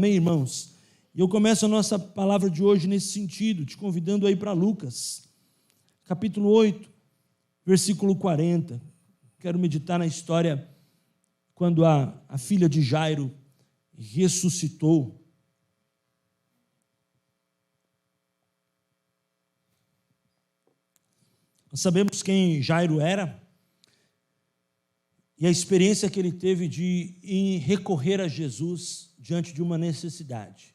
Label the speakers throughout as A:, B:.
A: Amém, irmãos? E eu começo a nossa palavra de hoje nesse sentido, te convidando aí para Lucas, capítulo 8, versículo 40. Quero meditar na história quando a filha de Jairo ressuscitou. Nós sabemos quem Jairo era e a experiência que ele teve de recorrer a Jesus diante de uma necessidade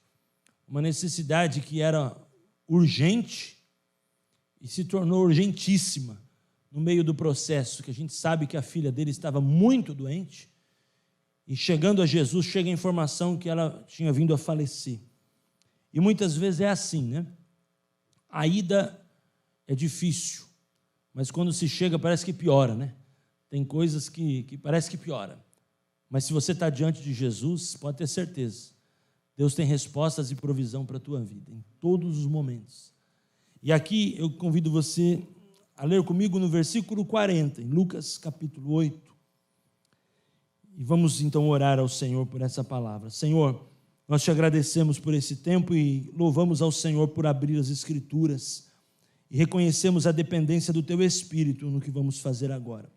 A: que era urgente e se tornou urgentíssima no meio do processo, que a gente sabe que a filha dele estava muito doente e chegando a Jesus chega a informação que ela tinha vindo a falecer. E muitas vezes é assim, né? A ida é difícil, mas quando se chega parece que piora, né? Tem coisas que parece que piora. Mas se você está diante de Jesus, pode ter certeza, Deus tem respostas e provisão para a tua vida, em todos os momentos. E aqui eu convido você a ler comigo no versículo 40, em Lucas capítulo 8. E vamos então orar ao Senhor por essa palavra. Senhor, nós te agradecemos por esse tempo e louvamos ao Senhor por abrir as Escrituras e reconhecemos a dependência do Teu Espírito no que vamos fazer agora.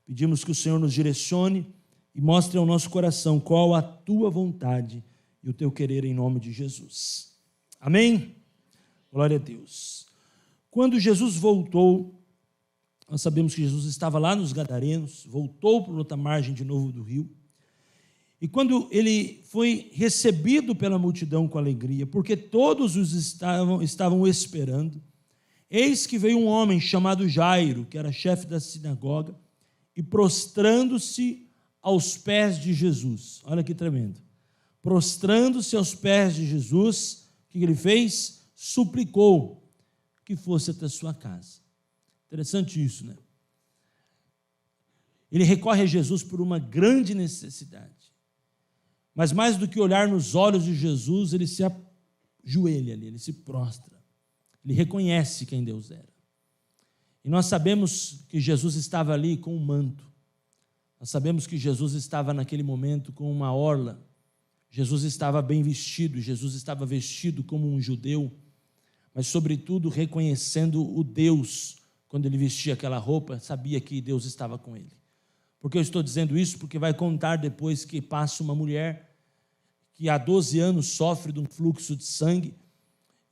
A: Pedimos que o Senhor nos direcione e mostre ao nosso coração qual a Tua vontade e o Teu querer em nome de Jesus. Amém? Glória a Deus. Quando Jesus voltou, nós sabemos que Jesus estava lá nos Gadarenos, voltou para outra margem de novo do rio, e quando ele foi recebido pela multidão com alegria, porque todos os estavam esperando, eis que veio um homem chamado Jairo, que era chefe da sinagoga, e prostrando-se aos pés de Jesus, olha que tremendo, prostrando-se aos pés de Jesus, o que ele fez? Suplicou que fosse até sua casa. Interessante isso, né? Ele recorre a Jesus por uma grande necessidade, mas mais do que olhar nos olhos de Jesus, ele se ajoelha ali, ele se prostra, ele reconhece quem Deus era. E nós sabemos que Jesus estava ali com um manto, nós sabemos que Jesus estava naquele momento com uma orla, Jesus estava bem vestido, Jesus estava vestido como um judeu, mas sobretudo reconhecendo o Deus. Quando ele vestia aquela roupa, sabia que Deus estava com ele. Por que eu estou dizendo isso? Porque vai contar depois que passa uma mulher que há 12 anos sofre de um fluxo de sangue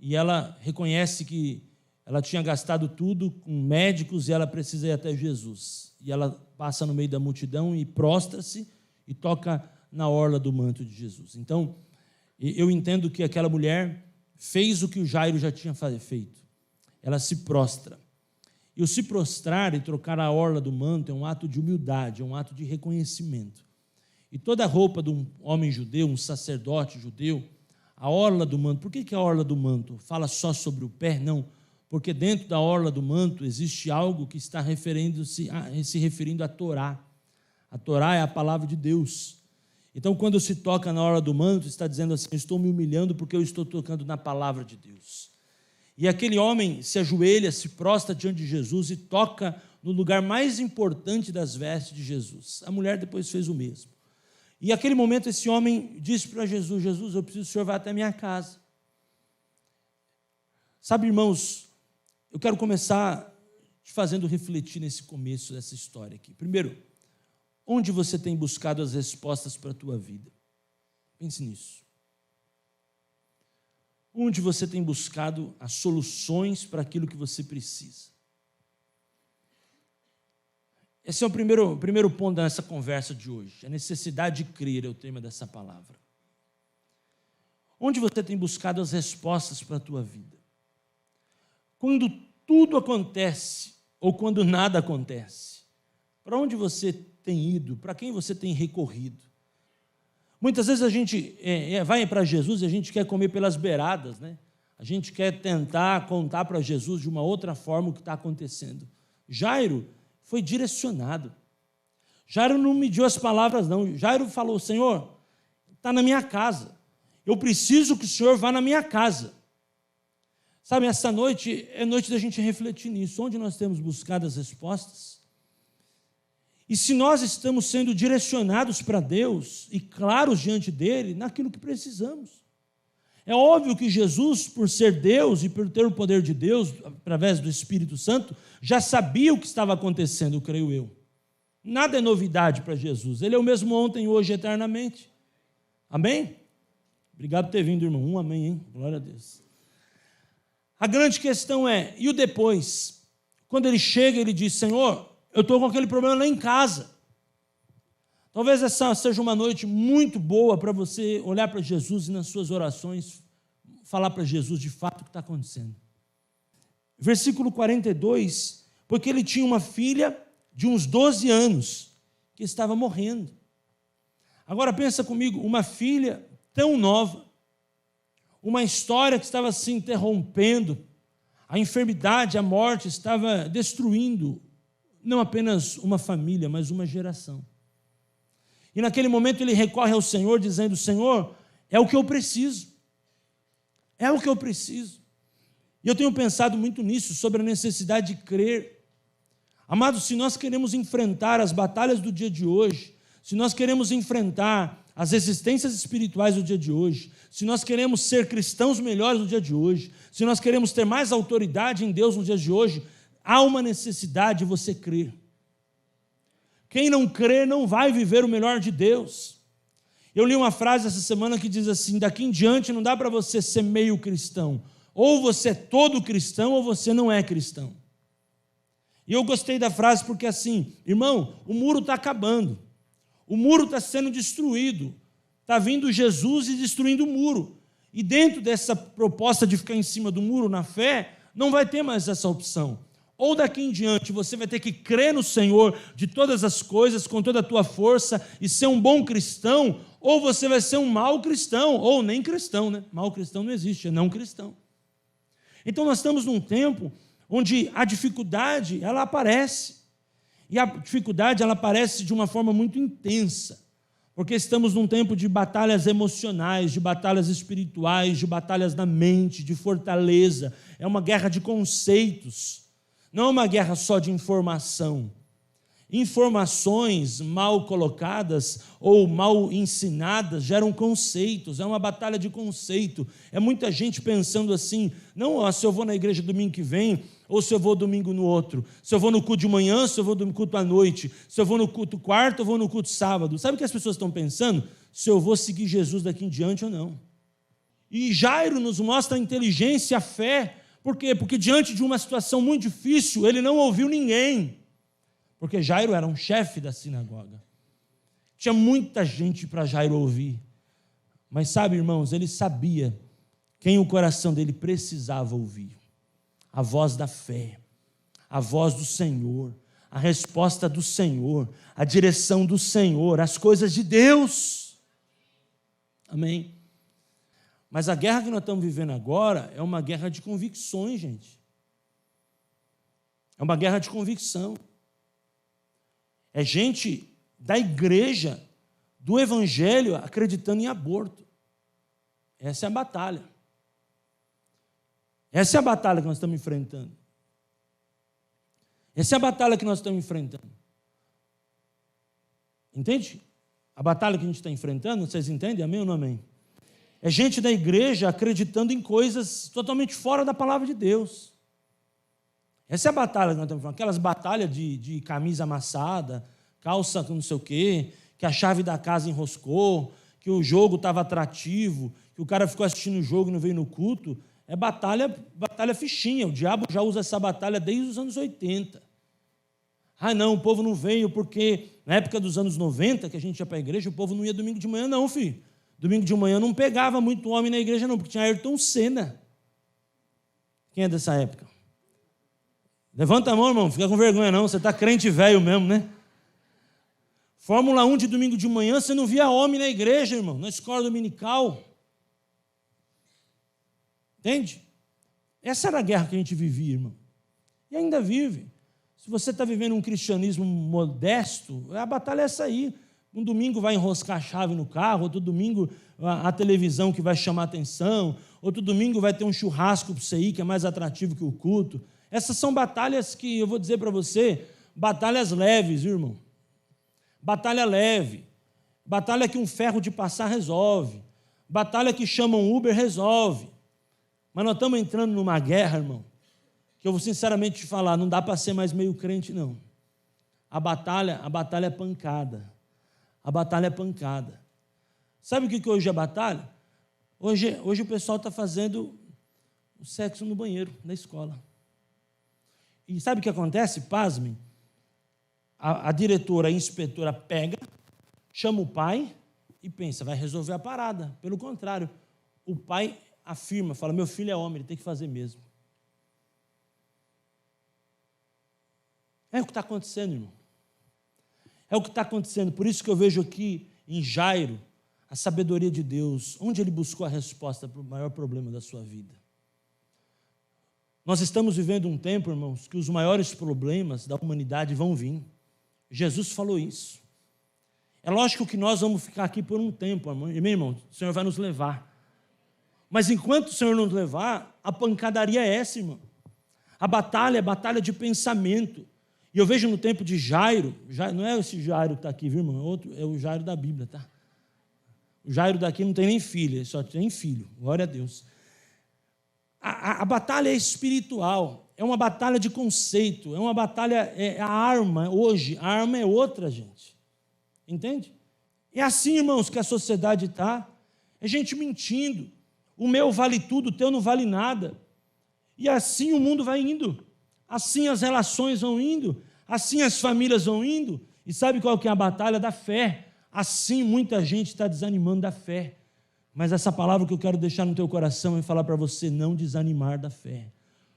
A: e ela reconhece que ela tinha gastado tudo com médicos e ela precisa ir até Jesus. E ela passa no meio da multidão e prostra-se e toca na orla do manto de Jesus. Então, eu entendo que aquela mulher fez o que o Jairo já tinha feito. Ela se prostra. E o se prostrar e trocar a orla do manto é um ato de humildade, é um ato de reconhecimento. E toda a roupa de um homem judeu, um sacerdote judeu, a orla do manto, por que a orla do manto? Fala só sobre o pé? Não, porque dentro da orla do manto existe algo que está se referindo à Torá. A Torá é a palavra de Deus. Então, quando se toca na orla do manto, está dizendo assim, estou me humilhando porque eu estou tocando na palavra de Deus. E aquele homem se ajoelha, se prostra diante de Jesus e toca no lugar mais importante das vestes de Jesus. A mulher depois fez o mesmo. E naquele momento esse homem disse para Jesus, Jesus, eu preciso que o Senhor vá até a minha casa. Sabe, irmãos, eu quero começar te fazendo refletir nesse começo dessa história aqui. Primeiro, onde você tem buscado as respostas para a tua vida? Pense nisso. Onde você tem buscado as soluções para aquilo que você precisa? Esse é o primeiro ponto dessa conversa de hoje. A necessidade de crer é o tema dessa palavra. Onde você tem buscado as respostas para a tua vida? Quando tudo acontece ou quando nada acontece, para onde você tem ido? Para quem você tem recorrido? Muitas vezes a gente vai para Jesus e a gente quer comer pelas beiradas, né? A gente quer tentar contar para Jesus de uma outra forma o que está acontecendo. Jairo foi direcionado. Jairo não mediu as palavras, não. Jairo falou, Senhor, está na minha casa. Eu preciso que o Senhor vá na minha casa. Sabe, essa noite é noite da gente refletir nisso. Onde nós temos buscado as respostas? E se nós estamos sendo direcionados para Deus e claros diante dele naquilo que precisamos. É óbvio que Jesus, por ser Deus e por ter o poder de Deus, através do Espírito Santo, já sabia o que estava acontecendo, creio eu. Nada é novidade para Jesus. Ele é o mesmo ontem, hoje, eternamente. Amém? Obrigado por ter vindo, irmão. Um amém, hein? Glória a Deus. A grande questão é, e o depois? Quando ele chega, ele diz, Senhor, eu estou com aquele problema lá em casa. Talvez essa seja uma noite muito boa para você olhar para Jesus e nas suas orações falar para Jesus de fato o que está acontecendo. Versículo 42, porque ele tinha uma filha de uns 12 anos que estava morrendo. Agora pensa comigo, uma filha tão nova, uma história que estava se interrompendo, a enfermidade, a morte estava destruindo não apenas uma família, mas uma geração. E naquele momento ele recorre ao Senhor, dizendo, Senhor, é o que eu preciso. É o que eu preciso. E eu tenho pensado muito nisso, sobre a necessidade de crer. Amados, se nós queremos enfrentar as batalhas do dia de hoje, se nós queremos enfrentar as resistências espirituais do dia de hoje, se nós queremos ser cristãos melhores no dia de hoje, se nós queremos ter mais autoridade em Deus no dia de hoje, há uma necessidade de você crer. Quem não crê não vai viver o melhor de Deus. Eu li uma frase essa semana que diz assim, daqui em diante não dá para você ser meio cristão. Ou você é todo cristão ou você não é cristão. E eu gostei da frase porque assim, irmão, o muro está acabando. O muro está sendo destruído. Está vindo Jesus e destruindo o muro. E dentro dessa proposta de ficar em cima do muro na fé, não vai ter mais essa opção. Ou daqui em diante você vai ter que crer no Senhor de todas as coisas, com toda a tua força, e ser um bom cristão, ou você vai ser um mau cristão, ou nem cristão, né? Mau cristão não existe, é não cristão. Então nós estamos num tempo onde a dificuldade, ela aparece. E a dificuldade, ela aparece de uma forma muito intensa, porque estamos num tempo de batalhas emocionais, de batalhas espirituais, de batalhas na mente, de fortaleza. É uma guerra de conceitos. Não é uma guerra só de informação. Informações mal colocadas ou mal ensinadas geram conceitos, é uma batalha de conceito. É muita gente pensando assim, não, se eu vou na igreja domingo que vem, ou se eu vou domingo no outro, se eu vou no culto de manhã, se eu vou no culto à noite, se eu vou no culto quarto, ou vou no culto sábado. Sabe o que as pessoas estão pensando? Se eu vou seguir Jesus daqui em diante ou não. E Jairo nos mostra a inteligência, a fé. Por quê? Porque diante de uma situação muito difícil, ele não ouviu ninguém. Porque Jairo era um chefe da sinagoga. Tinha muita gente para Jairo ouvir. Mas sabe, irmãos, ele sabia quem o coração dele precisava ouvir. A voz da fé, a voz do Senhor, a resposta do Senhor, a direção do Senhor, as coisas de Deus. Amém? Mas a guerra que nós estamos vivendo agora é uma guerra de convicções, gente. É uma guerra de convicção. É gente da igreja, do evangelho, acreditando em aborto. Essa é a batalha. Essa é a batalha que nós estamos enfrentando. Essa é a batalha que nós estamos enfrentando. Entende? A batalha que a gente está enfrentando, vocês entendem? Amém ou não amém? É gente da igreja acreditando em coisas totalmente fora da palavra de Deus. Essa é a batalha que nós estamos falando. Aquelas batalhas de camisa amassada, calça com não sei o quê, que a chave da casa enroscou, que o jogo estava atrativo, que o cara ficou assistindo o jogo e não veio no culto. É batalha fichinha. O diabo já usa essa batalha desde os anos 80. Ah, não, o povo não veio porque na época dos anos 90, que a gente ia para a igreja, o povo não ia domingo de manhã, não, filho. Domingo de manhã não pegava muito homem na igreja, não, porque tinha Ayrton Senna. Quem é dessa época? Levanta a mão, irmão, fica com vergonha não, você está crente velho mesmo, né? Fórmula 1 de domingo de manhã, você não via homem na igreja, irmão, na escola dominical. Entende? Essa era a guerra que a gente vivia, irmão. E ainda vive. Se você está vivendo um cristianismo modesto, a batalha é essa aí. Um domingo vai enroscar a chave no carro, outro domingo a televisão que vai chamar a atenção, outro domingo vai ter um churrasco para você ir, que é mais atrativo que o culto. Essas são batalhas que, eu vou dizer para você, batalhas leves, viu, irmão? batalha leve, batalha que um ferro de passar resolve, batalha que chama um Uber resolve. Mas nós estamos entrando numa guerra, irmão, que eu vou sinceramente te falar, não dá para ser mais meio crente, não. A batalha é pancada. A batalha é pancada. Sabe o que hoje é batalha? Hoje o pessoal está fazendo o sexo no banheiro da escola. E sabe o que acontece? Pasmem. A diretora, a inspetora pega, chama o pai e pensa, vai resolver a parada. Pelo contrário, o pai afirma, fala, meu filho é homem, ele tem que fazer mesmo. É o que está acontecendo, irmão. É o que está acontecendo. Por isso que eu vejo aqui em Jairo a sabedoria de Deus, onde ele buscou a resposta para o maior problema da sua vida. Nós estamos vivendo um tempo, irmãos, que os maiores problemas da humanidade vão vir. Jesus falou isso. É lógico que nós vamos ficar aqui por um tempo, meu irmão, o Senhor vai nos levar. Mas enquanto o Senhor nos levar, a pancadaria é essa, irmão. A batalha é batalha de pensamento. E eu vejo no tempo de Jairo, não é esse Jairo que está aqui, viu, irmão? É o Jairo da Bíblia, tá? O Jairo daqui não tem nem filha, só tem filho, glória a Deus. A batalha é espiritual, é uma batalha de conceito, é uma batalha, a arma hoje, a arma é outra, gente. Entende? É assim, irmãos, que a sociedade está. É gente mentindo. O meu vale tudo, o teu não vale nada. E assim o mundo vai indo. Assim as relações vão indo. Assim as famílias vão indo. E sabe qual que é a batalha? Da fé. Assim muita gente está desanimando da fé. Mas essa palavra que eu quero deixar no teu coração é falar para você não desanimar da fé.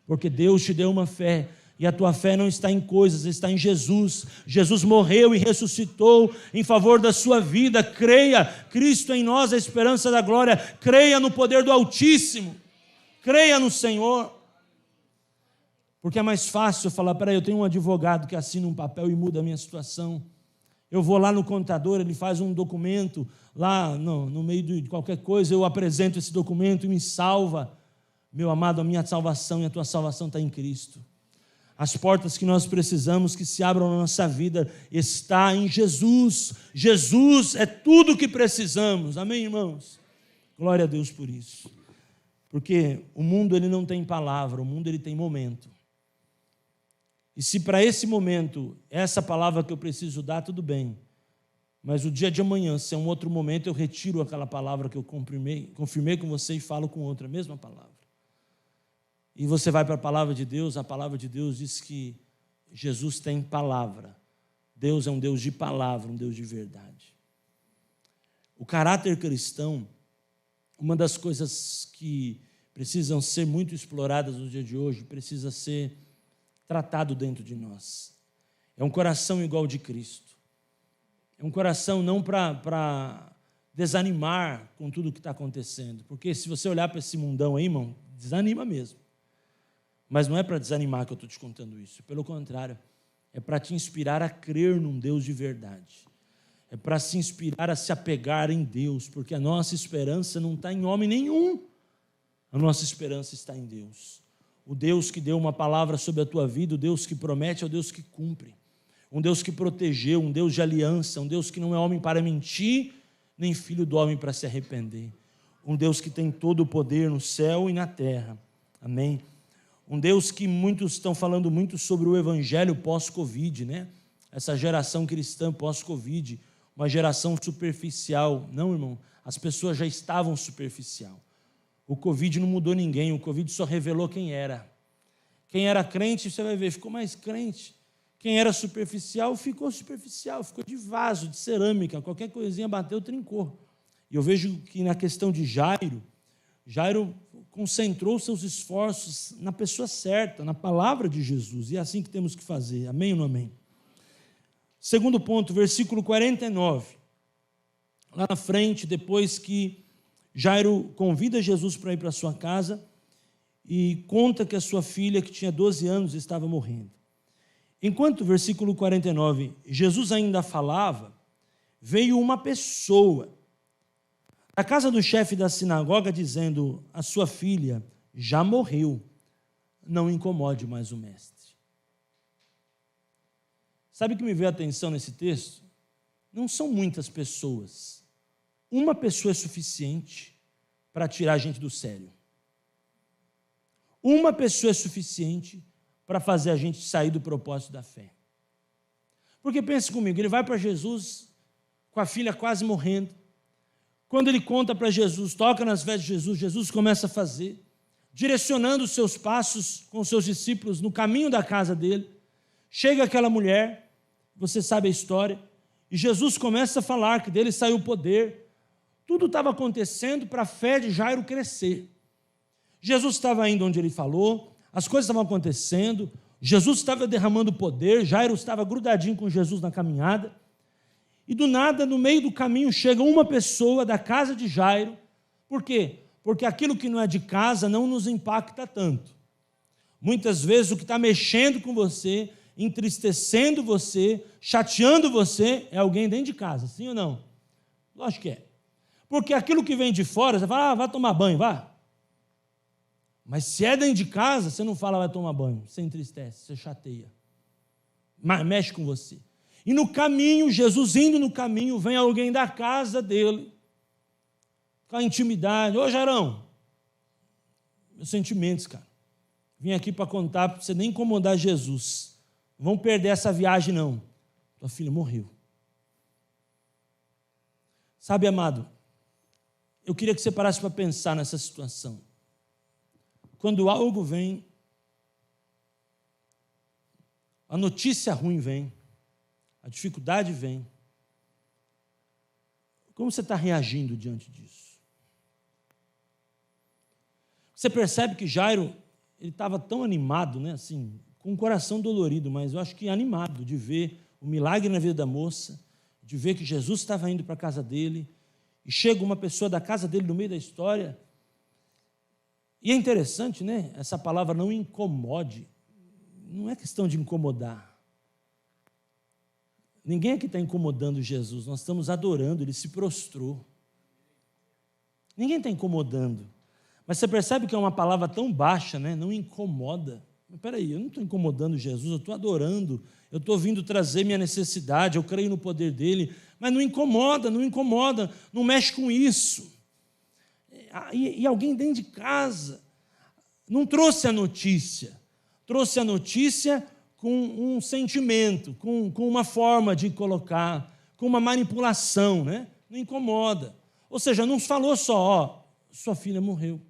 A: Porque Deus te deu uma fé. E a tua fé não está em coisas, está em Jesus. Jesus morreu e ressuscitou em favor da sua vida. Creia, Cristo em nós, a esperança da glória. Creia no poder do Altíssimo. Creia no Senhor. Porque é mais fácil eu falar, peraí, eu tenho um advogado que assina um papel e muda a minha situação. Eu vou lá no contador, ele faz um documento lá no meio de qualquer coisa, eu apresento esse documento e me salva. Meu amado, a minha salvação e a tua salvação está em Cristo. As portas que nós precisamos que se abram na nossa vida está em Jesus. Jesus é tudo o que precisamos. Amém, irmãos? Glória a Deus por isso. Porque o mundo ele não tem palavra, o mundo ele tem momento. E se para esse momento, essa palavra que eu preciso dar, tudo bem. Mas o dia de amanhã, se é um outro momento, eu retiro aquela palavra que eu confirmei com você e falo com outra, a mesma palavra. E você vai para a palavra de Deus, a palavra de Deus diz que Jesus tem palavra. Deus é um Deus de palavra, um Deus de verdade. O caráter cristão, uma das coisas que precisam ser muito exploradas no dia de hoje, precisa ser tratado dentro de nós. É um coração igual de Cristo. É um coração não para desanimar com tudo o que está acontecendo. Porque se você olhar para esse mundão aí, irmão, desanima mesmo. Mas não é para desanimar que eu estou te contando isso. Pelo contrário, é para te inspirar a crer num Deus de verdade. É para se inspirar a se apegar em Deus, porque a nossa esperança não está em homem nenhum. A nossa esperança está em Deus. O Deus que deu uma palavra sobre a tua vida, o Deus que promete é o Deus que cumpre. Um Deus que protegeu, um Deus de aliança, um Deus que não é homem para mentir, nem filho do homem para se arrepender. Um Deus que tem todo o poder no céu e na terra. Amém? Um Deus que muitos estão falando muito sobre o evangelho pós-Covid, né? Essa geração cristã pós-Covid, uma geração superficial. Não, irmão, as pessoas já estavam superficial. O Covid não mudou ninguém, o Covid só revelou quem era. Quem era crente, você vai ver, ficou mais crente. Quem era superficial, ficou de vaso, de cerâmica, qualquer coisinha bateu, trincou. E eu vejo que na questão de Jairo concentrou seus esforços na pessoa certa, na palavra de Jesus, e é assim que temos que fazer, amém ou não amém? Segundo ponto, versículo 49, lá na frente, depois que Jairo convida Jesus para ir para a sua casa e conta que a sua filha, que tinha 12 anos, estava morrendo. Enquanto, versículo 49, Jesus ainda falava, veio uma pessoa da casa do chefe da sinagoga dizendo, a sua filha já morreu, não incomode mais o mestre. Sabe o que me veio a atenção nesse texto? não são muitas pessoas. Uma pessoa é suficiente para tirar a gente do sério. Uma pessoa é suficiente para fazer a gente sair do propósito da fé. Porque pense comigo, ele vai para Jesus com a filha quase morrendo. Quando ele conta para Jesus, toca nas vestes de Jesus, Jesus começa a fazer, direcionando os seus passos com os seus discípulos no caminho da casa dele. Chega aquela mulher, você sabe a história, e Jesus começa a falar que dele saiu o poder. Tudo estava acontecendo para a fé de Jairo crescer. Jesus estava indo onde ele falou, as coisas estavam acontecendo, Jesus estava derramando poder, Jairo estava grudadinho com Jesus na caminhada, e do nada, no meio do caminho, chega uma pessoa da casa de Jairo. Por quê? Porque aquilo que não é de casa não nos impacta tanto. Muitas vezes o que está mexendo com você, entristecendo você, chateando você, é alguém dentro de casa, sim ou não? Lógico que é. Porque aquilo que vem de fora, você fala, vai tomar banho, vá. Mas se é dentro de casa, você não fala vai tomar banho, você entristece, você chateia, mas mexe com você. E no caminho, Jesus indo no caminho, vem alguém da casa dele, com a intimidade. Ô Jairão, meus sentimentos, cara, vim aqui para contar, para você nem incomodar Jesus, não vão perder essa viagem não, tua filha morreu. Sabe, amado, eu queria que você parasse para pensar nessa situação. Quando algo vem, a notícia ruim vem, a dificuldade vem, como você está reagindo diante disso? Você percebe que Jairo, ele estava tão animado, né, assim, com o coração dolorido, mas eu acho que animado de ver o milagre na vida da moça, de ver que Jesus estava indo para a casa dele, e chega uma pessoa da casa dele no meio da história. E é interessante, né? Essa palavra não incomode, não é questão de incomodar. Ninguém aqui está incomodando Jesus, nós estamos adorando, ele se prostrou. Ninguém está incomodando. Mas você percebe que é uma palavra tão baixa, né? Não incomoda. Mas espera aí, eu não estou incomodando Jesus, eu estou adorando, eu estou vindo trazer minha necessidade, eu creio no poder dele, mas não incomoda, não mexe com isso. E alguém dentro de casa não trouxe a notícia, trouxe a notícia com um sentimento, com uma forma de colocar, com uma manipulação, né? Não incomoda. Ou seja, não falou só, ó, sua filha morreu.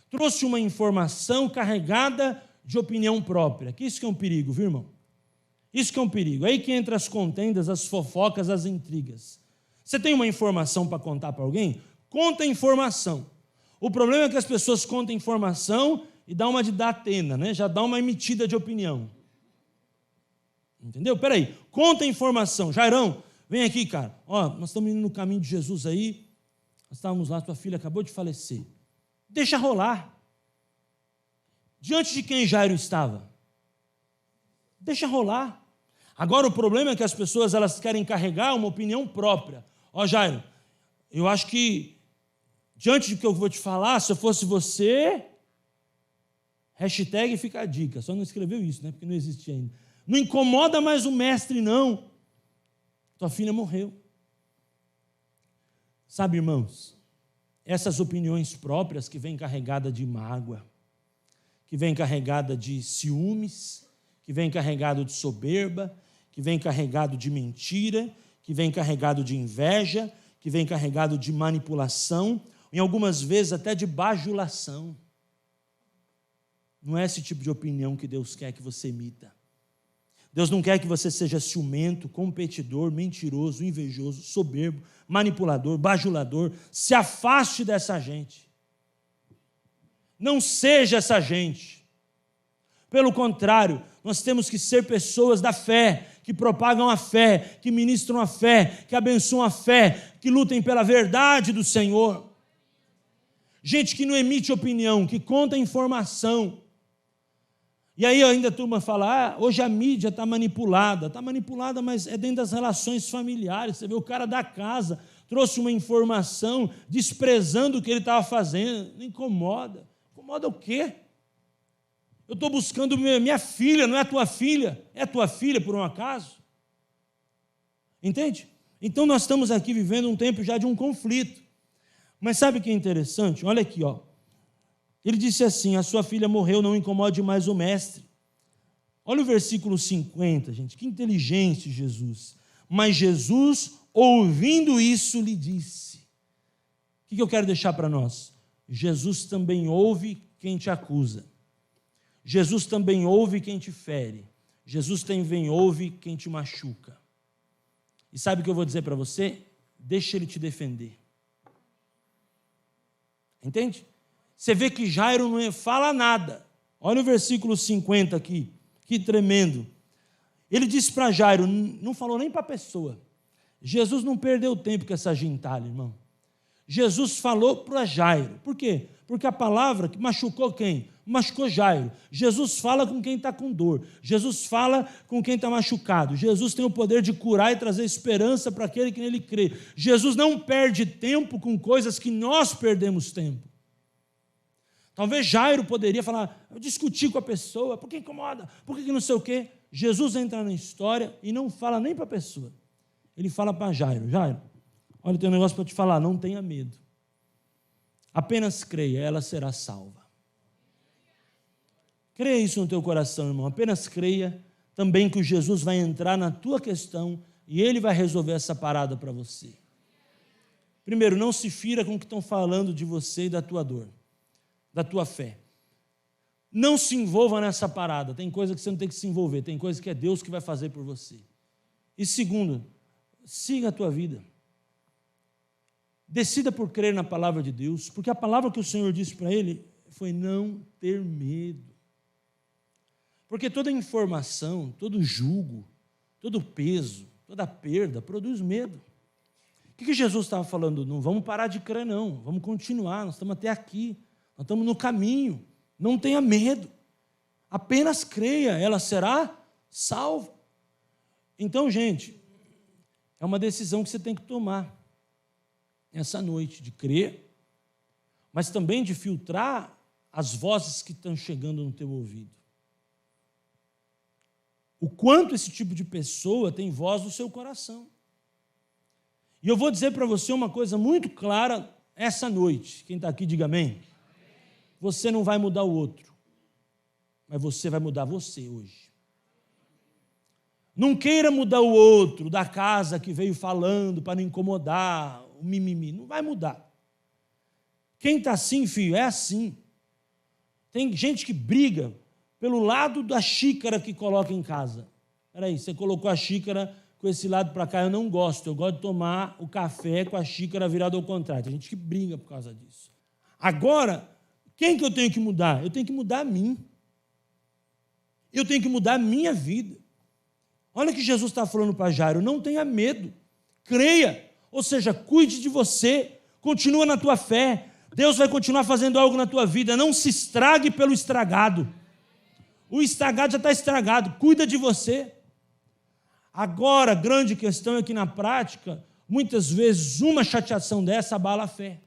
A: Trouxe uma informação carregada de opinião própria. Que isso que é um perigo, viu, irmão? Isso que é um perigo. Aí que entra as contendas, as fofocas, as intrigas. Você tem uma informação para contar para alguém? Conta a informação. O problema é que as pessoas contam informação e dá uma de Datena, né? Já dá uma emitida de opinião. Entendeu? Peraí, conta a informação. Jairão, vem aqui, cara. Ó, nós estamos indo no caminho de Jesus aí. Nós estávamos lá, tua filha acabou de falecer. Deixa rolar. Diante de quem Jairo estava? Deixa rolar. Agora o problema é que as pessoas elas querem carregar uma opinião própria. Ó, Jairo, eu acho que diante do que eu vou te falar, se eu fosse você, hashtag fica a dica. Só não escreveu isso, né? Porque não existia ainda. Não incomoda mais o mestre, não. Tua filha morreu. Sabe, irmãos, essas opiniões próprias que vêm carregada de mágoa, que vêm carregada de ciúmes, que vêm carregado de soberba, que vêm carregado de mentira, que vêm carregado de inveja, que vêm carregado de manipulação, em algumas vezes até de bajulação. Não é esse tipo de opinião que Deus quer que você emita. Deus não quer que você seja ciumento, competidor, mentiroso, invejoso, soberbo, manipulador, bajulador. Se afaste dessa gente. Não seja essa gente. Pelo contrário, nós temos que ser pessoas da fé, que propagam a fé, que ministram a fé, que abençoam a fé, que lutem pela verdade do Senhor. Gente que não emite opinião, que conta informação. E aí ainda a turma fala, hoje a mídia está manipulada, mas é dentro das relações familiares. Você vê o cara da casa, trouxe uma informação desprezando o que ele estava fazendo. Não incomoda. Incomoda o quê? Eu estou buscando minha filha, não é a tua filha? É a tua filha por um acaso? Entende? Então nós estamos aqui vivendo um tempo já de um conflito. Mas sabe o que é interessante? Olha aqui, ó. Ele disse assim: a sua filha morreu, não incomode mais o mestre. Olha o versículo 50, gente, que inteligente Jesus. Mas Jesus, ouvindo isso, lhe disse. O que eu quero deixar para nós? Jesus também ouve quem te acusa. Jesus também ouve quem te fere. Jesus também ouve quem te machuca. E sabe o que eu vou dizer para você? Deixa ele te defender. Entende? Você vê que Jairo não fala nada. Olha o versículo 50 aqui, que tremendo. Ele disse para Jairo, não falou nem para a pessoa. Jesus não perdeu tempo com essa gentalha, irmão. Jesus falou para Jairo. Por quê? Porque a palavra que machucou quem? Machucou Jairo. Jesus fala com quem está com dor. Jesus fala com quem está machucado. Jesus tem o poder de curar e trazer esperança para aquele que nele crê. Jesus não perde tempo com coisas que nós perdemos tempo. Talvez Jairo poderia falar, eu discuti com a pessoa, por que incomoda? Por que não sei o quê? Jesus entra na história e não fala nem para a pessoa. Ele fala para Jairo, Jairo, olha, tem um negócio para te falar, não tenha medo. Apenas creia, ela será salva. Creia isso no teu coração, irmão. Apenas creia também que Jesus vai entrar na tua questão e Ele vai resolver essa parada para você. Primeiro, não se fira com o que estão falando de você e da tua dor, da tua fé. Não se envolva nessa parada. Tem coisa que você não tem que se envolver. Tem coisa que é Deus que vai fazer por você. E segundo, siga a tua vida. Decida por crer na palavra de Deus, porque a palavra que o Senhor disse para ele foi não ter medo. Porque toda informação, todo julgo, todo peso, toda perda produz medo. O que Jesus estava falando? Não vamos parar de crer, não. Vamos continuar, nós estamos até aqui. Nós estamos no caminho. Não tenha medo. Apenas creia, ela será salva. Então, gente, é uma decisão que você tem que tomar essa noite, de crer, mas também de filtrar as vozes que estão chegando no teu ouvido. O quanto esse tipo de pessoa tem voz no seu coração. E eu vou dizer para você uma coisa muito clara essa noite. Quem está aqui, diga amém. Você não vai mudar o outro, mas você vai mudar você hoje. Não queira mudar o outro da casa que veio falando para não incomodar, o mimimi, não vai mudar. Quem está assim, filho, é assim. Tem gente que briga pelo lado da xícara que coloca em casa. Espera aí, você colocou a xícara com esse lado para cá, eu não gosto. Eu gosto de tomar o café com a xícara virada ao contrário. Tem gente que briga por causa disso. Agora, quem que eu tenho que mudar? Eu tenho que mudar a mim. Eu tenho que mudar a minha vida. Olha o que Jesus está falando para Jairo, não tenha medo, creia, ou seja, cuide de você, continua na tua fé, Deus vai continuar fazendo algo na tua vida, não se estrague pelo estragado. O estragado já está estragado, cuida de você. Agora, a grande questão é que na prática, muitas vezes uma chateação dessa abala a fé,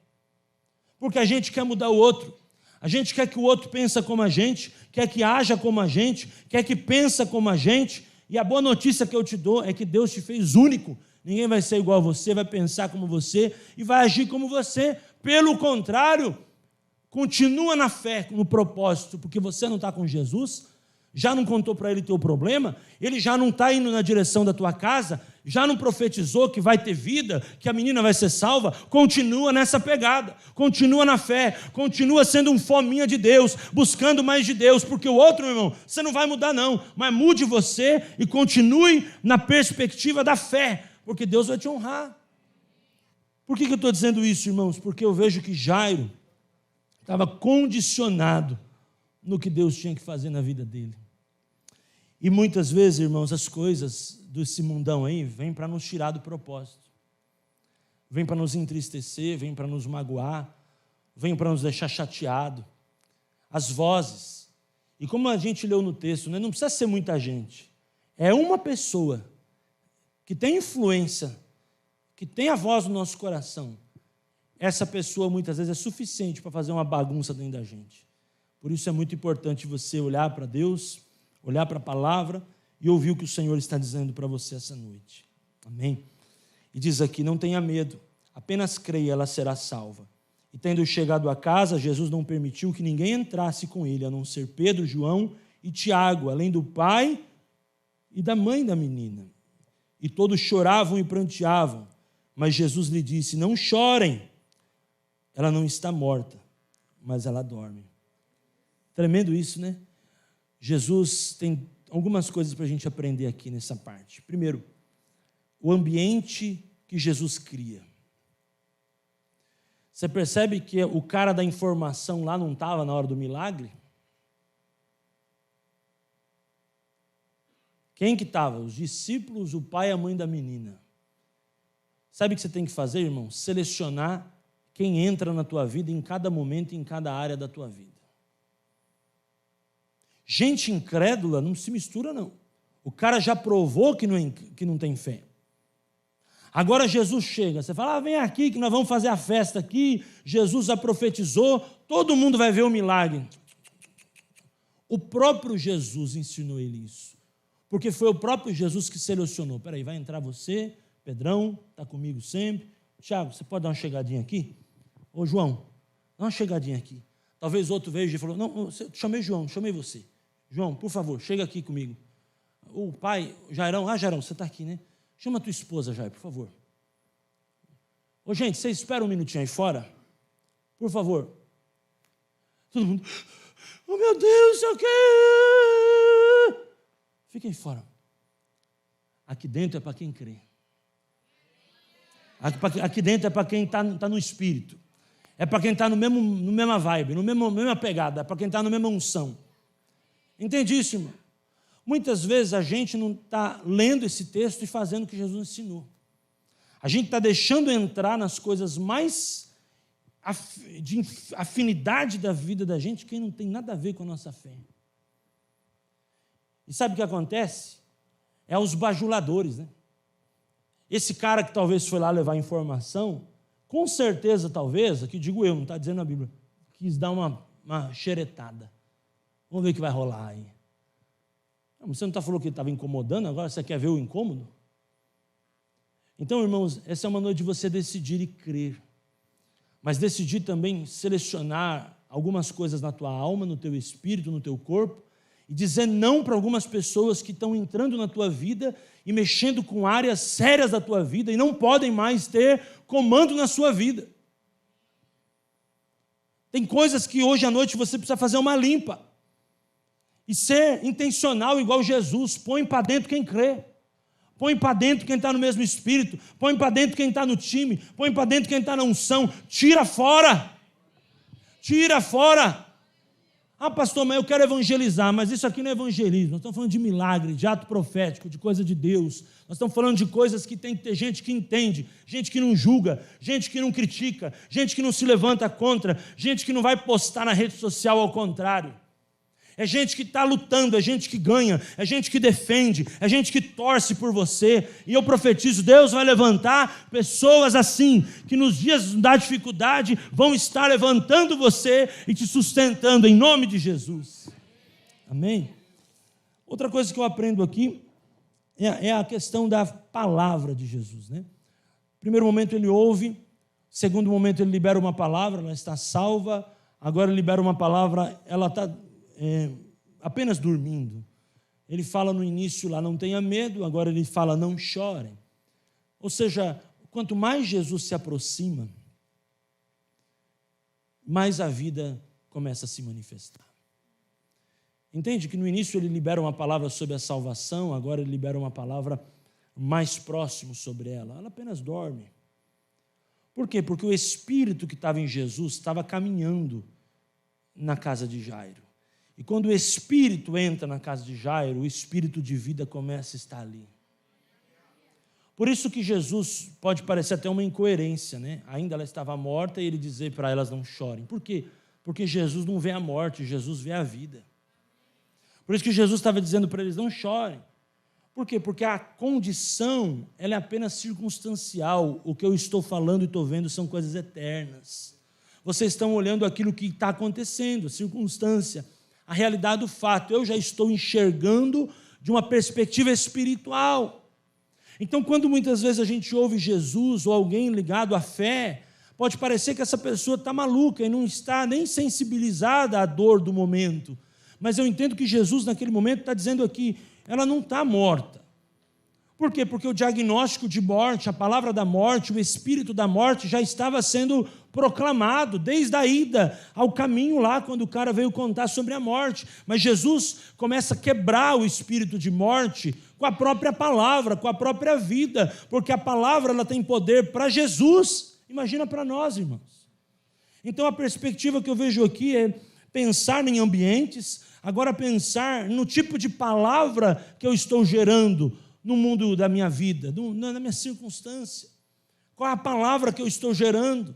A: porque a gente quer mudar o outro, a gente quer que o outro pense como a gente, quer que haja como a gente, quer que pense como a gente. E a boa notícia que eu te dou é que Deus te fez único. Ninguém vai ser igual a você, vai pensar como você e vai agir como você. Pelo contrário, continua na fé, no propósito, porque você não está com Jesus, já não contou para ele teu problema, ele já não está indo na direção da tua casa, já não profetizou que vai ter vida, que a menina vai ser salva. Continua nessa pegada, continua na fé, continua sendo um fominha de Deus, buscando mais de Deus, porque o outro, meu irmão, você não vai mudar não, mas mude você e continue na perspectiva da fé, porque Deus vai te honrar. Por que eu estou dizendo isso, irmãos? Porque eu vejo que Jairo estava condicionado no que Deus tinha que fazer na vida dele. E muitas vezes, irmãos, as coisas desse mundão aí vêm para nos tirar do propósito. Vêm para nos entristecer, vêm para nos magoar, vêm para nos deixar chateado. As vozes. E como a gente leu no texto, né, não precisa ser muita gente. É uma pessoa que tem influência, que tem a voz no nosso coração. Essa pessoa muitas vezes é suficiente para fazer uma bagunça dentro da gente. Por isso é muito importante você olhar para Deus, olhar para a palavra e ouvir o que o Senhor está dizendo para você essa noite. Amém? E diz aqui, não tenha medo, apenas creia, ela será salva. E tendo chegado a casa, Jesus não permitiu que ninguém entrasse com ele, a não ser Pedro, João e Tiago, além do pai e da mãe da menina. E todos choravam e pranteavam. Mas Jesus lhe disse, não chorem, ela não está morta, mas ela dorme. Tremendo isso, né? Jesus tem algumas coisas para a gente aprender aqui nessa parte. Primeiro, o ambiente que Jesus cria. Você percebe que o cara da informação lá não estava na hora do milagre? Quem que estava? Os discípulos, o pai e a mãe da menina. Sabe o que você tem que fazer, irmão? Selecionar quem entra na tua vida em cada momento, em cada área da tua vida. Gente incrédula não se mistura, não. O cara já provou que não tem fé. Agora Jesus chega, você fala, vem aqui que nós vamos fazer a festa aqui, Jesus já profetizou, todo mundo vai ver o milagre. O próprio Jesus ensinou ele isso, porque foi o próprio Jesus que selecionou. Peraí, vai entrar você, Pedrão, está comigo sempre. Tiago, você pode dar uma chegadinha aqui? Ô João, dá uma chegadinha aqui. Talvez outro veja e falou, não, chamei João, chamei você. João, por favor, chega aqui comigo. O pai, Jairão, Jairão, você está aqui, né? Chama a tua esposa, Jair, por favor. Ô, gente, você espera um minutinho aí fora? Por favor. Todo mundo, oh, meu Deus, eu quero. Fiquem fora. Aqui dentro é para quem crê. Aqui dentro é para quem está no Espírito. É para quem está no mesma vibe, mesma pegada. É para quem está na mesma unção. Entende isso, irmão? Muitas vezes a gente não está lendo esse texto e fazendo o que Jesus ensinou. A gente está deixando entrar nas coisas mais de afinidade da vida da gente que não tem nada a ver com a nossa fé. E sabe o que acontece? É os bajuladores, né? Esse cara que talvez foi lá levar informação, com certeza, talvez, aqui digo eu, não está dizendo a Bíblia, quis dar uma xeretada. Vamos ver o que vai rolar aí. Você não falou que ele estava incomodando, agora você quer ver o incômodo? Então, irmãos, essa é uma noite de você decidir e crer. Mas decidir também selecionar algumas coisas na tua alma, no teu espírito, no teu corpo, e dizer não para algumas pessoas que estão entrando na tua vida e mexendo com áreas sérias da tua vida e não podem mais ter comando na sua vida. Tem coisas que hoje à noite você precisa fazer uma limpa. E ser intencional igual Jesus, põe para dentro quem crê, põe para dentro quem está no mesmo espírito, põe para dentro quem está no time, põe para dentro quem está na unção, tira fora, tira fora. Ah, pastor, mas eu quero evangelizar, mas isso aqui não é evangelismo, nós estamos falando de milagre, de ato profético, de coisa de Deus, nós estamos falando de coisas que tem que ter gente que entende, gente que não julga, gente que não critica, gente que não se levanta contra, gente que não vai postar na rede social ao contrário. É gente que está lutando, é gente que ganha, é gente que defende, é gente que torce por você. E eu profetizo, Deus vai levantar pessoas assim, que nos dias da dificuldade vão estar levantando você e te sustentando em nome de Jesus. Amém? Outra coisa que eu aprendo aqui é a questão da palavra de Jesus, né? Primeiro momento ele ouve, segundo momento ele libera uma palavra, ela está salva, agora ele libera uma palavra, ela está apenas dormindo. Ele fala no início lá, não tenha medo, agora ele fala, não chorem. Ou seja, quanto mais Jesus se aproxima, mais a vida começa a se manifestar. Entende que no início ele libera uma palavra sobre a salvação, agora ele libera uma palavra mais próximo sobre ela. Ela apenas dorme. Por quê? Porque o Espírito que estava em Jesus estava caminhando na casa de Jairo. E quando o Espírito entra na casa de Jairo, o Espírito de vida começa a estar ali. Por isso que Jesus pode parecer até uma incoerência, né? Ainda ela estava morta e ele dizer para elas não chorem. Por quê? Porque Jesus não vê a morte, Jesus vê a vida. Por isso que Jesus estava dizendo para eles não chorem. Por quê? Porque a condição ela é apenas circunstancial. O que eu estou falando e estou vendo são coisas eternas. Vocês estão olhando aquilo que está acontecendo, a circunstância. A realidade do fato, eu já estou enxergando de uma perspectiva espiritual. Então, quando muitas vezes a gente ouve Jesus ou alguém ligado à fé, pode parecer que essa pessoa está maluca e não está nem sensibilizada à dor do momento. Mas eu entendo que Jesus, naquele momento, está dizendo aqui, ela não está morta. Por quê? Porque o diagnóstico de morte, a palavra da morte, o espírito da morte já estava sendo proclamado desde a ida ao caminho lá, quando o cara veio contar sobre a morte. Mas Jesus começa a quebrar o espírito de morte com a própria palavra, com a própria vida, porque a palavra ela tem poder para Jesus, imagina para nós, irmãos. Então a perspectiva que eu vejo aqui é pensar em ambientes, agora pensar no tipo de palavra que eu estou gerando no mundo da minha vida, na minha circunstância. Qual é a palavra que eu estou gerando?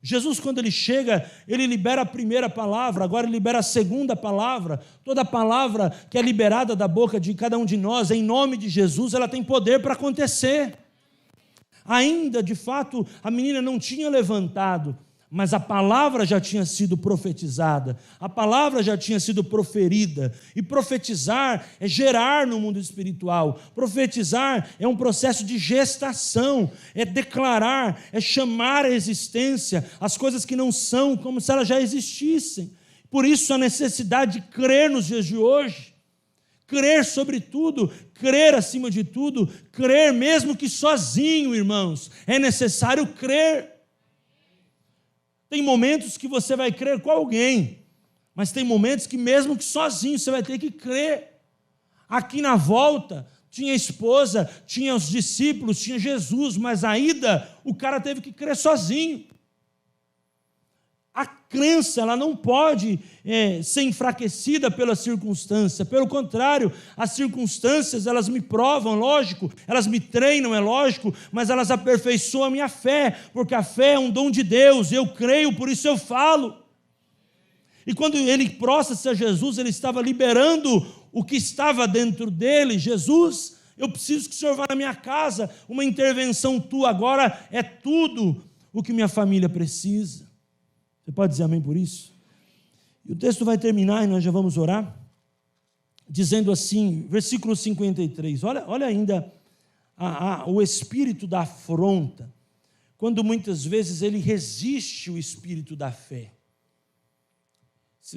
A: Jesus, quando ele chega, ele libera a primeira palavra, agora ele libera a segunda palavra. Toda palavra que é liberada da boca de cada um de nós, em nome de Jesus, ela tem poder para acontecer. Ainda, de fato, a menina não tinha levantado, mas a palavra já tinha sido profetizada, a palavra já tinha sido proferida, e profetizar é gerar no mundo espiritual, profetizar é um processo de gestação, é declarar, é chamar à existência as coisas que não são, como se elas já existissem. Por isso a necessidade de crer nos dias de hoje, crer sobre tudo, crer acima de tudo, crer mesmo que sozinho, irmãos, é necessário crer. Tem momentos que você vai crer com alguém, mas tem momentos que mesmo que sozinho você vai ter que crer. Aqui na volta tinha a esposa, tinha os discípulos, tinha Jesus, mas a ida o cara teve que crer sozinho. A crença ela não pode ser enfraquecida pela circunstância, pelo contrário, as circunstâncias elas me provam, lógico, elas me treinam, é lógico, mas elas aperfeiçoam a minha fé, porque a fé é um dom de Deus, eu creio, por isso eu falo. E quando ele prostra-se a Jesus, ele estava liberando o que estava dentro dele. Jesus, eu preciso que o Senhor vá na minha casa, uma intervenção tua agora é tudo o que minha família precisa. Você pode dizer amém por isso? E o texto vai terminar, e nós já vamos orar, dizendo assim, versículo 53, olha ainda o espírito da afronta, quando muitas vezes ele resiste o espírito da fé.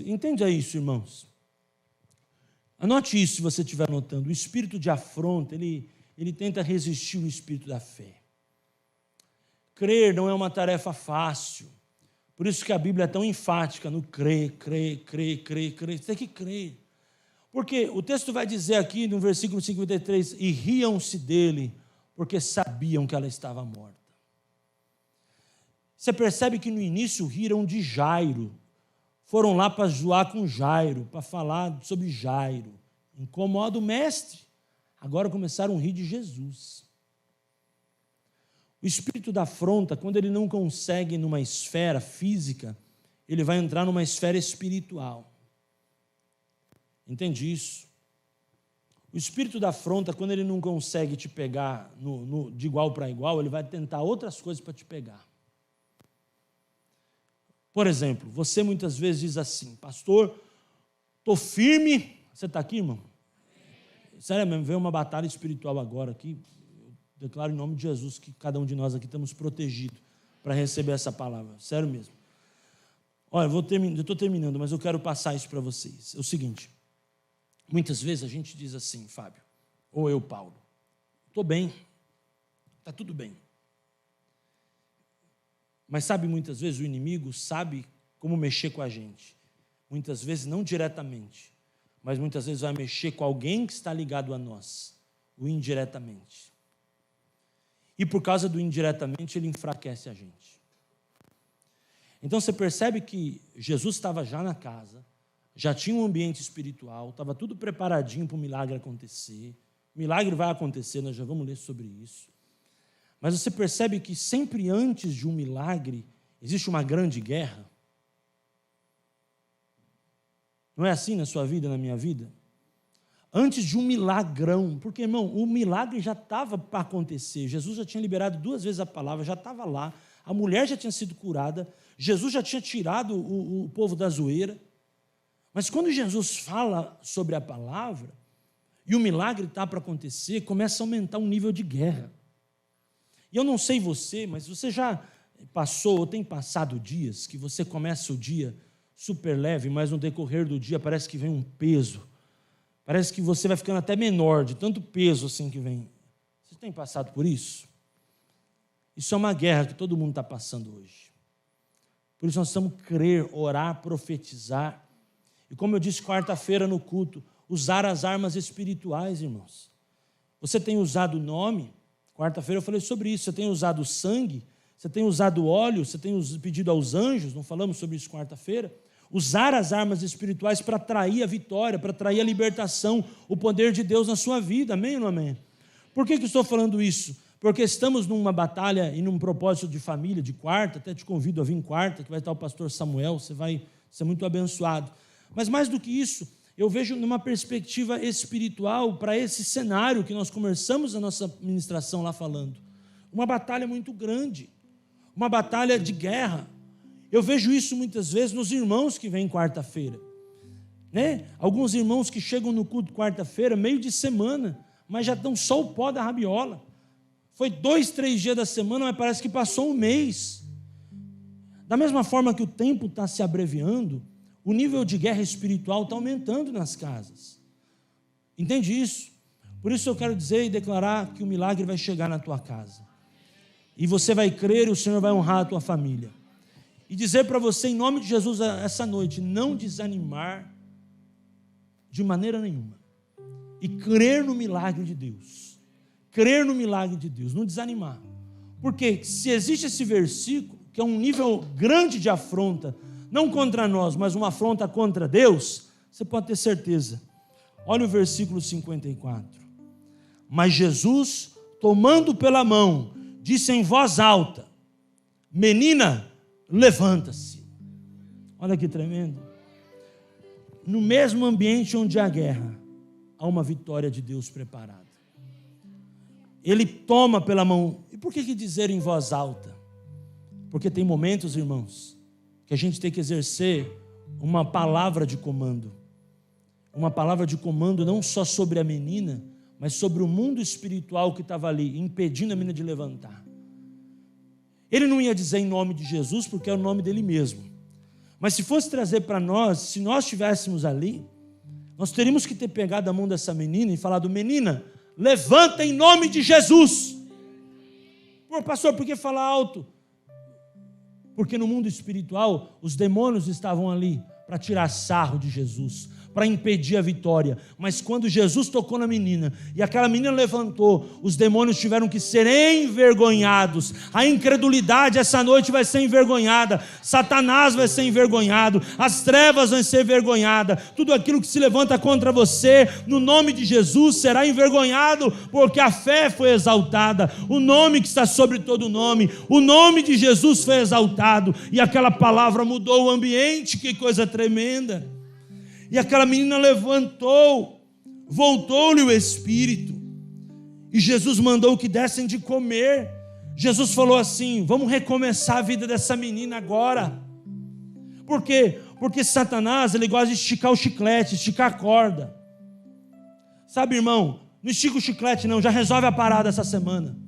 A: Entende isso, irmãos? Anote isso se você estiver anotando. O espírito de afronta, ele tenta resistir o espírito da fé. Crer não é uma tarefa fácil. Por isso que a Bíblia é tão enfática no crer. Você tem que crer. Porque o texto vai dizer aqui no versículo 53, e riam-se dele, porque sabiam que ela estava morta. Você percebe que no início riram de Jairo. Foram lá para zoar com Jairo, para falar sobre Jairo. Incomoda o mestre. Agora começaram a rir de Jesus. O espírito da afronta, quando ele não consegue numa esfera física, ele vai entrar numa esfera espiritual. Entende isso? O espírito da afronta, quando ele não consegue te pegar de igual para igual, ele vai tentar outras coisas para te pegar. Por exemplo, você muitas vezes diz assim, pastor, estou firme. Você está aqui, irmão? Sério mesmo, veio uma batalha espiritual agora aqui. Declaro em nome de Jesus que cada um de nós aqui estamos protegidos para receber essa palavra. Sério mesmo. Olha, eu estou terminando, mas eu quero passar isso para vocês. É o seguinte, muitas vezes a gente diz assim, Fábio, ou eu, Paulo, estou bem, está tudo bem. Mas sabe, muitas vezes o inimigo sabe como mexer com a gente. Muitas vezes não diretamente, mas muitas vezes vai mexer com alguém que está ligado a nós, o indiretamente. E por causa do indiretamente, ele enfraquece a gente. Então você percebe que Jesus estava já na casa, já tinha um ambiente espiritual, estava tudo preparadinho para o milagre acontecer. O milagre vai acontecer, nós já vamos ler sobre isso. Mas você percebe que sempre antes de um milagre, existe uma grande guerra? Não é assim na sua vida, na minha vida? Antes de um milagrão, porque, irmão, o milagre já estava para acontecer, Jesus já tinha liberado 2 vezes a palavra, já estava lá, a mulher já tinha sido curada, Jesus já tinha tirado o povo da zoeira, mas quando Jesus fala sobre a palavra, e o milagre está para acontecer, começa a aumentar o nível de guerra. E eu não sei você, mas você já passou ou tem passado dias que você começa o dia super leve, mas no decorrer do dia parece que vem um peso. Parece que você vai ficando até menor, de tanto peso assim que vem. Você tem passado por isso? Isso é uma guerra que todo mundo está passando hoje. Por isso nós precisamos crer, orar, profetizar. E como eu disse quarta-feira no culto, usar as armas espirituais, irmãos. Você tem usado o nome, quarta-feira eu falei sobre isso, você tem usado o sangue, você tem usado o óleo, você tem pedido aos anjos, não falamos sobre isso quarta-feira? Usar as armas espirituais para atrair a vitória, para atrair a libertação, o poder de Deus na sua vida, amém ou não amém? Por que estou falando isso? Porque estamos numa batalha e num propósito de família, de quarta, até te convido a vir em quarta, que vai estar o pastor Samuel, você vai ser muito abençoado. Mas mais do que isso, eu vejo numa perspectiva espiritual para esse cenário que nós começamos a nossa ministração lá falando. Uma batalha muito grande, uma batalha de guerra. Eu vejo isso muitas vezes nos irmãos que vêm quarta-feira, né? Alguns irmãos que chegam no culto quarta-feira, meio de semana, mas já estão só o pó da rabiola. Foi 2, 3 dias da semana, mas parece que passou um mês. Da mesma forma que o tempo está se abreviando, o nível de guerra espiritual está aumentando nas casas. Entende isso? Por isso eu quero dizer e declarar que o milagre vai chegar na tua casa. E você vai crer e o Senhor vai honrar a tua família. E dizer para você, em nome de Jesus, essa noite, não desanimar de maneira nenhuma. E crer no milagre de Deus. Crer no milagre de Deus, não desanimar. Porque se existe esse versículo, que é um nível grande de afronta, não contra nós, mas uma afronta contra Deus, você pode ter certeza. Olha o versículo 54. Mas Jesus, tomando pela mão, disse em voz alta: menina, levanta-se. Olha que tremendo. No mesmo ambiente onde há guerra, há uma vitória de Deus preparada. Ele toma pela mão. E por que dizer em voz alta? Porque tem momentos, irmãos, que a gente tem que exercer uma palavra de comando. Uma palavra de comando não só sobre a menina, mas sobre o mundo espiritual que estava ali, impedindo a menina de levantar. Ele não ia dizer em nome de Jesus, porque é o nome dele mesmo. Mas se fosse trazer para nós, se nós estivéssemos ali, nós teríamos que ter pegado a mão dessa menina e falado: menina, levanta em nome de Jesus. Pô, pastor, por que falar alto? Porque no mundo espiritual, os demônios estavam ali para tirar sarro de Jesus, para impedir a vitória. Mas quando Jesus tocou na menina e aquela menina levantou, os demônios tiveram que ser envergonhados. A incredulidade essa noite vai ser envergonhada, Satanás vai ser envergonhado, as trevas vão ser envergonhadas, tudo aquilo que se levanta contra você, no nome de Jesus, será envergonhado, porque a fé foi exaltada, o nome que está sobre todo nome, o nome de Jesus foi exaltado, e aquela palavra mudou o ambiente. Que coisa tremenda. E aquela menina levantou, voltou-lhe o espírito, e Jesus mandou que dessem de comer. Jesus falou assim: vamos recomeçar a vida dessa menina agora. Por quê? Porque Satanás, ele gosta de esticar o chiclete, esticar a corda. Sabe, irmão, não estica o chiclete não, já resolve a parada essa semana.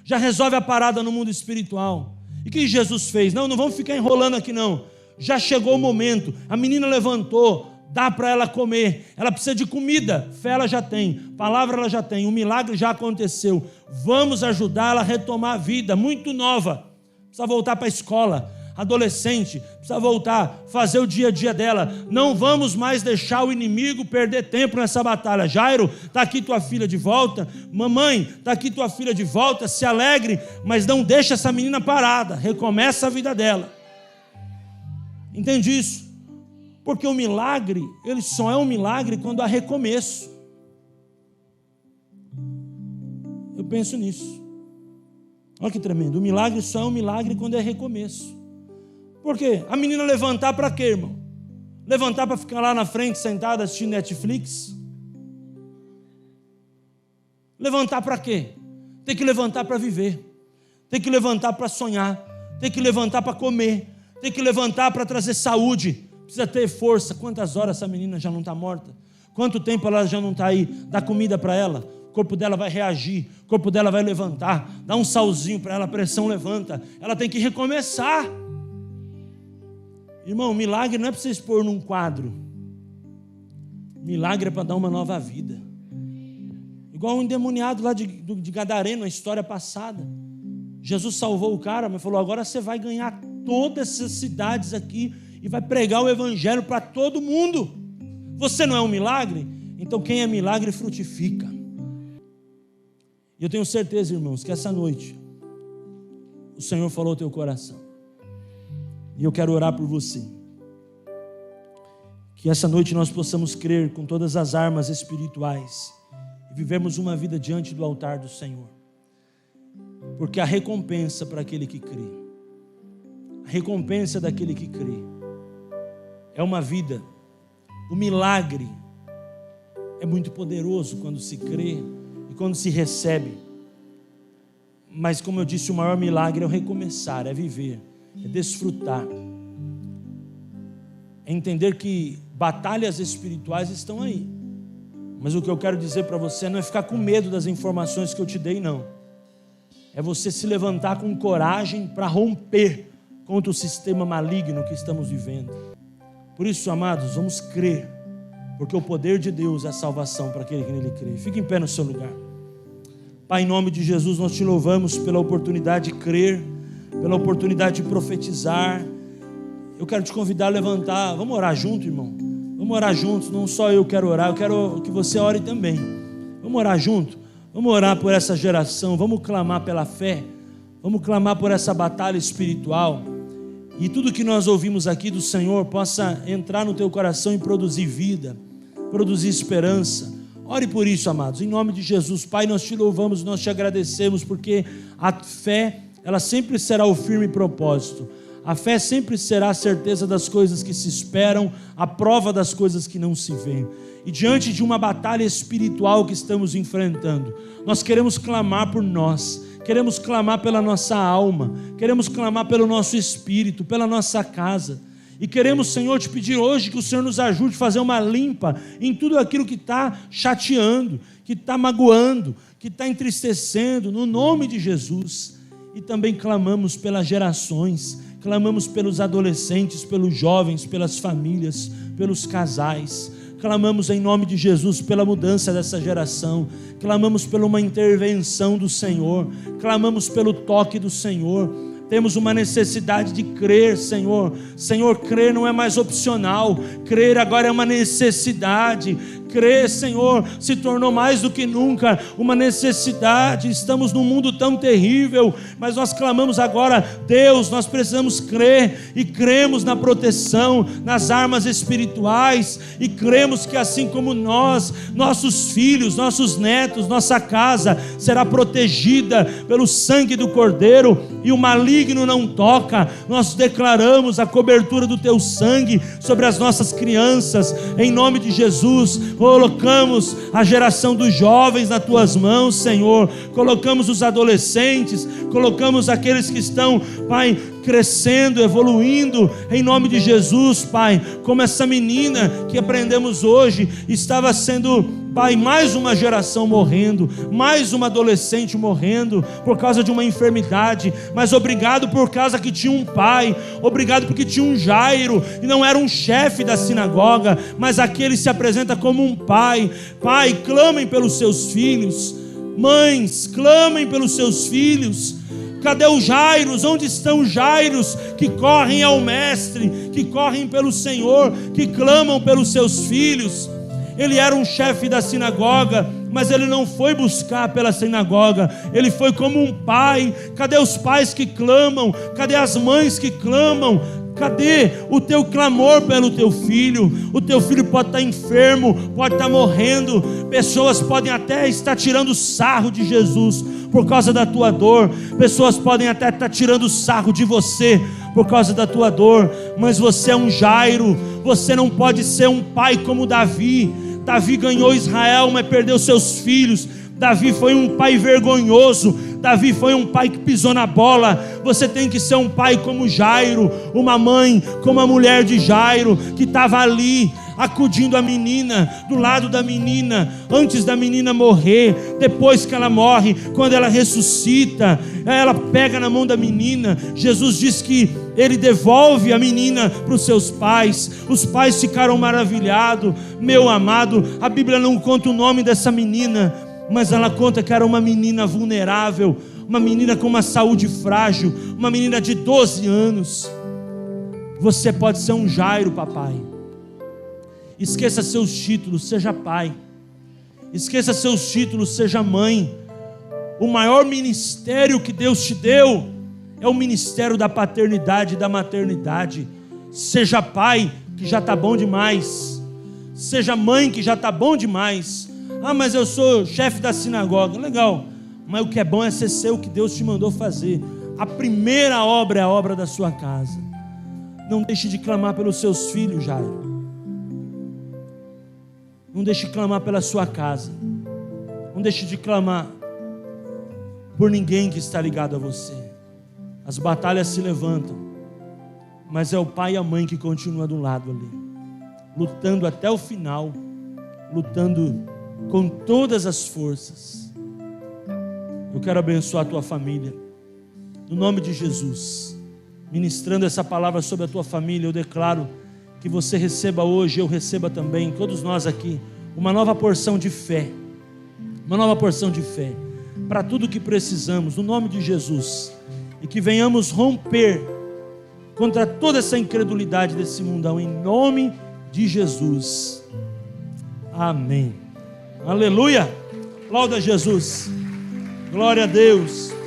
A: Já resolve a parada no mundo espiritual. E o que Jesus fez? Não vamos ficar enrolando aqui não. Já chegou o momento, a menina levantou, dá para ela comer, ela precisa de comida, fé ela já tem, palavra ela já tem, o milagre já aconteceu, vamos ajudá-la a retomar a vida, muito nova, precisa voltar para a escola, adolescente, precisa voltar, fazer o dia a dia dela, não vamos mais deixar o inimigo perder tempo nessa batalha. Jairo, está aqui tua filha de volta, mamãe, está aqui tua filha de volta, se alegre, mas não deixa essa menina parada, recomeça a vida dela. Entende isso? Porque o milagre, ele só é um milagre quando há recomeço. Eu penso nisso. Olha que tremendo. O milagre só é um milagre quando é recomeço. Por quê? A menina levantar para quê, irmão? Levantar para ficar lá na frente sentada assistindo Netflix? Levantar para quê? Tem que levantar para viver. Tem que levantar para sonhar. Tem que levantar para comer. Tem que levantar para trazer saúde. Precisa ter força. Quantas horas essa menina já não está morta? Quanto tempo ela já não está aí? Dá comida para ela, o corpo dela vai reagir, o corpo dela vai levantar, dá um salzinho para ela, a pressão levanta, ela tem que recomeçar. Irmão, milagre não é para você expor num quadro, milagre é para dar uma nova vida. Igual um endemoniado lá de Gadareno, a história passada. Jesus salvou o cara, mas falou: agora você vai ganhar todas essas cidades aqui e vai pregar o evangelho para todo mundo. Você não é um milagre? Então quem é milagre frutifica. E eu tenho certeza, irmãos, que essa noite o Senhor falou ao teu coração. E eu quero orar por você. Que essa noite nós possamos crer com todas as armas espirituais e vivermos uma vida diante do altar do Senhor. Porque a recompensa para aquele que crê, a recompensa daquele que crê, é uma vida. O milagre é muito poderoso quando se crê e quando se recebe. Mas como eu disse, o maior milagre é o recomeçar, é viver, é desfrutar. É entender que batalhas espirituais estão aí. Mas o que eu quero dizer para você não é ficar com medo das informações que eu te dei, não. É você se levantar com coragem para romper contra o sistema maligno que estamos vivendo. Por isso, amados, vamos crer, porque o poder de Deus é a salvação para aquele que nele crê. Fique em pé no seu lugar. Pai, em nome de Jesus, nós te louvamos pela oportunidade de crer, pela oportunidade de profetizar. Eu quero te convidar a levantar. Vamos orar junto, irmão? Vamos orar juntos. Não só eu quero orar, eu quero que você ore também. Vamos orar junto? Vamos orar por essa geração, vamos clamar pela fé, vamos clamar por essa batalha espiritual. E tudo que nós ouvimos aqui do Senhor possa entrar no teu coração e produzir vida, produzir esperança. Ore por isso, amados, em nome de Jesus. Pai, nós te louvamos, nós te agradecemos, porque a fé, ela sempre será o firme propósito. A fé sempre será a certeza das coisas que se esperam, a prova das coisas que não se veem. E diante de uma batalha espiritual que estamos enfrentando, nós queremos clamar por nós, queremos clamar pela nossa alma, queremos clamar pelo nosso espírito, pela nossa casa. E queremos, Senhor, te pedir hoje que o Senhor nos ajude a fazer uma limpa em tudo aquilo que está chateando, que está magoando, que está entristecendo, no nome de Jesus. E também clamamos pelas gerações, clamamos pelos adolescentes, pelos jovens, pelas famílias, pelos casais. Clamamos em nome de Jesus pela mudança dessa geração, clamamos por uma intervenção do Senhor, clamamos pelo toque do Senhor. Temos uma necessidade de crer, Senhor. Senhor, crer não é mais opcional, crer agora é uma necessidade. Crer, Senhor, se tornou mais do que nunca uma necessidade. Estamos num mundo tão terrível, mas nós clamamos agora: Deus, nós precisamos crer, e cremos na proteção, nas armas espirituais, e cremos que assim como nós, nossos filhos, nossos netos, nossa casa será protegida pelo sangue do Cordeiro, e o maligno não toca. Nós declaramos a cobertura do teu sangue sobre as nossas crianças, em nome de Jesus. Colocamos a geração dos jovens nas tuas mãos, Senhor. Colocamos os adolescentes, colocamos aqueles que estão, Pai, crescendo, evoluindo, em nome de Jesus, Pai. Como essa menina que aprendemos hoje, estava sendo, Pai, mais uma geração morrendo, mais uma adolescente morrendo por causa de uma enfermidade. Mas obrigado por causa que tinha um pai, obrigado porque tinha um Jairo, e não era um chefe da sinagoga, mas aquele se apresenta como um pai. Pai, clamem pelos seus filhos. Mães, clamem pelos seus filhos. Cadê os Jairos? Onde estão os Jairos que correm ao mestre, que correm pelo Senhor, que clamam pelos seus filhos? Ele era um chefe da sinagoga, mas ele não foi buscar pela sinagoga, ele foi como um pai. Cadê os pais que clamam? Cadê as mães que clamam? Cadê o teu clamor pelo teu filho? O teu filho pode estar enfermo, pode estar morrendo, pessoas podem até estar tirando sarro de Jesus por causa da tua dor, pessoas podem até estar tirando sarro de você por causa da tua dor, mas você é um Jairo. Você não pode ser um pai como Davi. Davi ganhou Israel, mas perdeu seus filhos. Davi foi um pai vergonhoso, Davi foi um pai que pisou na bola. Você tem que ser um pai como Jairo, uma mãe como a mulher de Jairo, que estava ali acudindo a menina, do lado da menina, antes da menina morrer, depois que ela morre, quando ela ressuscita, ela pega na mão da menina. Jesus diz que ele devolve a menina para os seus pais. Os pais ficaram maravilhados. Meu amado, a Bíblia não conta o nome dessa menina, mas ela conta que era uma menina vulnerável, uma menina com uma saúde frágil, uma menina de 12 anos. Você pode ser um Jairo, papai. Esqueça seus títulos, seja pai. Esqueça seus títulos, seja mãe. O maior ministério que Deus te deu é o ministério da paternidade e da maternidade. Seja pai, que já está bom demais. Seja mãe, que já está bom demais. Ah, mas eu sou chefe da sinagoga. Legal, mas o que é bom é você ser o que Deus te mandou fazer. A primeira obra é a obra da sua casa. Não deixe de clamar pelos seus filhos, Jairo. Não deixe de clamar pela sua casa. Não deixe de clamar por ninguém que está ligado a você. As batalhas se levantam, mas é o pai e a mãe que continuam do lado ali, lutando até o final, lutando com todas as forças. Eu quero abençoar a tua família, no nome de Jesus. Ministrando essa palavra sobre a tua família, eu declaro que você receba hoje, eu receba também, todos nós aqui, uma nova porção de fé, uma nova porção de fé, para tudo que precisamos, no nome de Jesus, e que venhamos romper contra toda essa incredulidade desse mundão, em nome de Jesus, amém, aleluia, aplauda Jesus, glória a Deus.